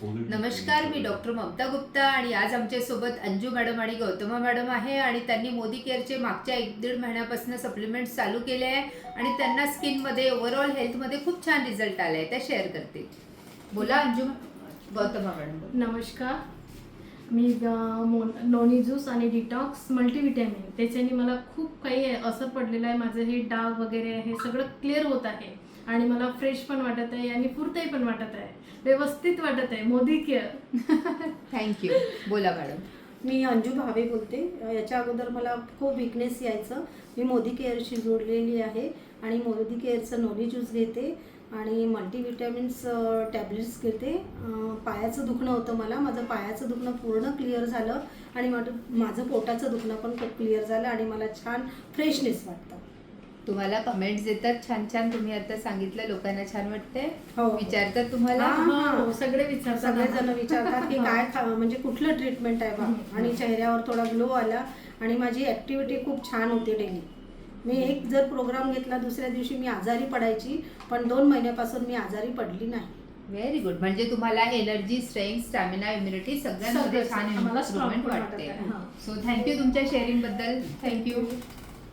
नमस्कार, मी डॉक्टर ममता गुप्ता आणि आज आमच्यासोबत अंजू मॅडम आणि गौतमा मॅडम आहे आणि त्यांनी मोदी केअरचे मागच्या 1-1.5 महिन्यापासून सप्लिमेंट्स चालू केले आहे आणि त्यांना स्किनमध्ये ओव्हरऑल हेल्थमध्ये खूप छान रिझल्ट आला आहे. त्या शेअर करतील. बोला अंजू. गौतमा मॅडम. नमस्कार, मी नोनी ज्यूस आणि डिटॉक्स मल्टीविटॅमिन त्याच्याने मला खूप काही असर पडलेला आहे. माझं हे डाग वगैरे हे सगळं क्लिअर होत आहे आणि मला फ्रेश पण वाटत आहे आणि फुरताई पण वाटत आहे, व्यवस्थित वाटत आहे. मोदी केअर. थँक्यू. बोला मॅडम. मी अंजू भावे बोलते. याच्या अगोदर मला खूप विकनेस यायचं. मी मोदी केअरशी जोडलेली आहे आणि मोदी केअरचं नोनी ज्यूस घेते आणि मल्टीविटॅमिन्स टॅबलेट्स घेते. पायाचं दुखणं होतं मला, माझं पायाचं दुखणं पूर्ण क्लिअर झालं आणि माझं पोटाचं दुखणं पण खूप क्लिअर झालं आणि मला छान फ्रेशनेस वाटतं. तुम्हाला कमेंट्स येतात छान छान. तुम्ही आता सांगितलं लोकांना छान वाटते. हो. विचारतात तुम्हाला. हो, सगळे विचारतात. सगळेजण विचारतात की काय म्हणजे कुठलं ट्रीटमेंट आहे बा, आणि चेहऱ्यावर थोडा ग्लो आला आणि माझी ॲक्टिव्हिटी खूप छान होती डेली. मी एक जर प्रोग्राम घेतला दुसऱ्या दिवशी मी आजारी पडायची, पण 2 महिन्यापासून मी आजारी पडली नाही. Very good. म्हणजे तुम्हाला एनर्जी, स्ट्रेंथ, स्टॅमिना, इम्युनिटी सगळ्यांमध्ये छान आम्हाला strong इम्प्रूव्हमेंट पण वाटते. वाटत आहे. सो थँक्यू तुमच्या शेअरिंग बद्दल. थँक्यू.